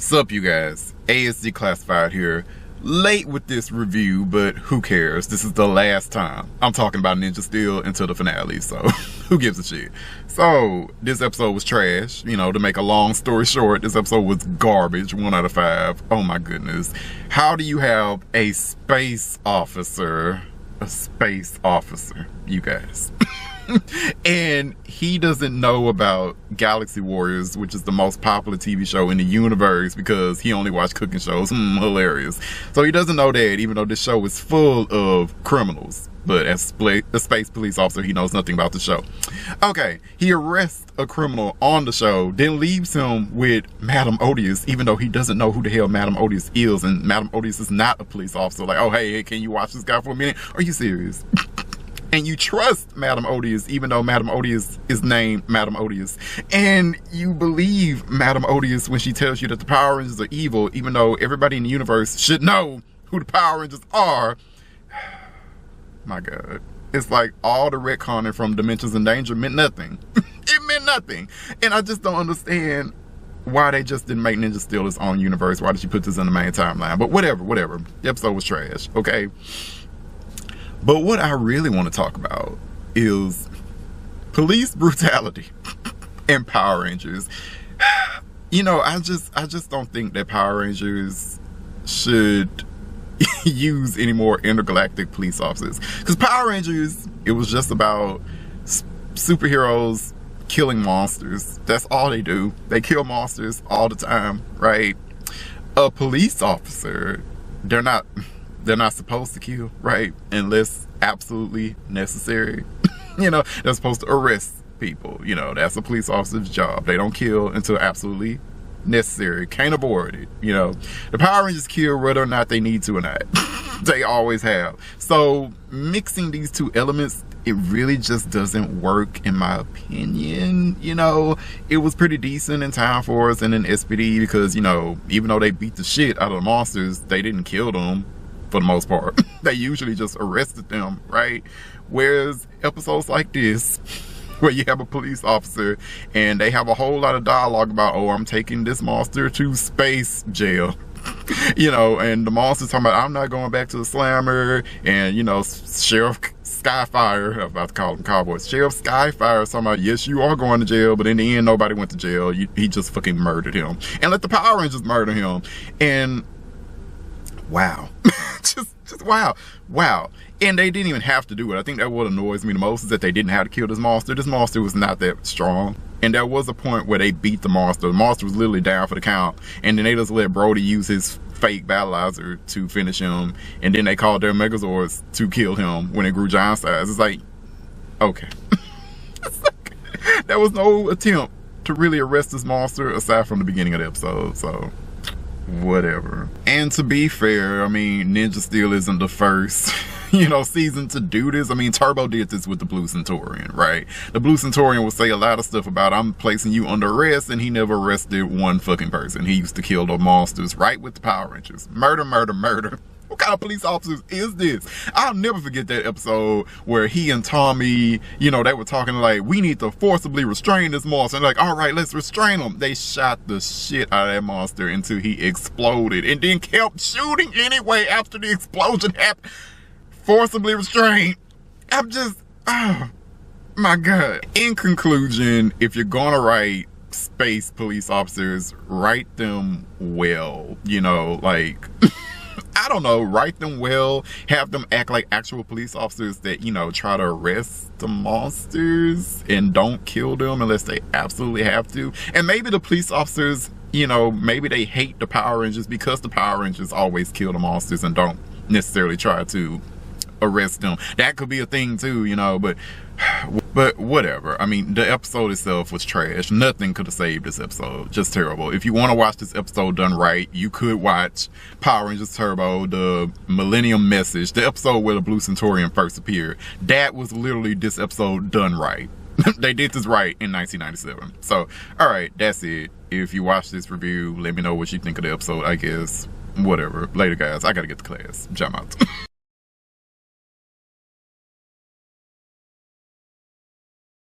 Sup you guys, ASD Classified here. Late with this review, but who cares? This is the last time I'm talking about Ninja Steel until the finale, so who gives a shit? So, this episode was trash. You know, to make a long story short, this episode was garbage, 1 out of 5. Oh my goodness. How do you have a space officer, you guys? And he doesn't know about Galaxy Warriors, which is the most popular TV show in the universe, because he only watched cooking shows. Hilarious. So he doesn't know that, even though this show is full of criminals. But as a space police officer, he knows nothing about the show. Okay, he arrests a criminal on the show, then leaves him with Madam Odious, even though he doesn't know who the hell Madam Odious is, and Madam Odious is not a police officer. Like, oh, hey, can you watch this guy for a minute? Are you serious? And you trust Madam Odious, even though Madam Odious is named Madam Odious. And you believe Madam Odious when she tells you that the Power Rangers are evil, even though everybody in the universe should know who the Power Rangers are. My God. It's like all the retconning from Dimensions in Danger meant nothing. It meant nothing. And I just don't understand why they just didn't make Ninja Steel its own universe. Why did you put this in the main timeline? But whatever. The episode was trash, okay? But what I really want to talk about is police brutality and Power Rangers. You know, I just don't think that Power Rangers should use any more intergalactic police officers. Because Power Rangers, it was just about superheroes killing monsters. That's all they do. They kill monsters all the time, right? A police officer, they're not supposed to kill, right? Unless absolutely necessary. You know, they're supposed to arrest people. You know, that's a police officer's job. They don't kill until absolutely necessary. Can't avoid it. You know, the Power Rangers kill whether or not they need to or not. They always have. So mixing these two elements, it really just doesn't work in my opinion. You know, it was pretty decent in Time Force and in SPD because, you know, even though they beat the shit out of the monsters, they didn't kill them for the most part. They usually just arrested them, right? Whereas episodes like this, where you have a police officer and they have a whole lot of dialogue about, oh, I'm taking this monster to space jail. You know, and the monster's talking about, I'm not going back to the slammer. And, you know, Sheriff Skyfire, I'm about to call him Cowboys, Sheriff Skyfire is talking about, yes, you are going to jail, but in the end, nobody went to jail. He just fucking murdered him. And let the Power Rangers murder him. And wow. just wow. And they didn't even have to do it. I think that what annoys me the most is that they didn't have to kill this monster. This monster was not that strong. And there was a point where they beat the monster. The monster was literally down for the count. And then they just let Brody use his fake battleizer to finish him. And then they called their Megazords to kill him when it grew giant size. It's like, okay. It's like, there was no attempt to really arrest this monster aside from the beginning of the episode. So whatever. And to be fair, I mean, Ninja Steel isn't the first, you know, season to do this. I mean, Turbo did this with the Blue Centaurian, right? The Blue Centaurian will say a lot of stuff about, I'm placing you under arrest, and he never arrested one fucking person. He used to kill the monsters, right, with the Power Rangers. Murder. What kind of police officers is this? I'll never forget that episode where he and Tommy, you know, they were talking like, we need to forcibly restrain this monster. And like, all right, let's restrain him. They shot the shit out of that monster until he exploded and then kept shooting anyway after the explosion happened. Forcibly restrained. I'm just, oh my God. In conclusion, if you're gonna write space police officers, write them well. You know, like, I don't know, write them well, have them act like actual police officers that, you know, try to arrest the monsters and don't kill them unless they absolutely have to. And maybe the police officers, you know, maybe they hate the Power Rangers because the Power Rangers always kill the monsters and don't necessarily try to arrest them. That could be a thing too, you know, but whatever. I mean, the episode itself was trash. Nothing could have saved this episode. Just terrible. If you want to watch this episode done right, you could watch Power Rangers Turbo, the Millennium Message, the episode where the Blue Centaurian first appeared. That was literally this episode done right. They did this right in 1997. So, alright, that's it. If you watch this review, let me know what you think of the episode, I guess. Whatever. Later, guys. I gotta get to class. Jump out.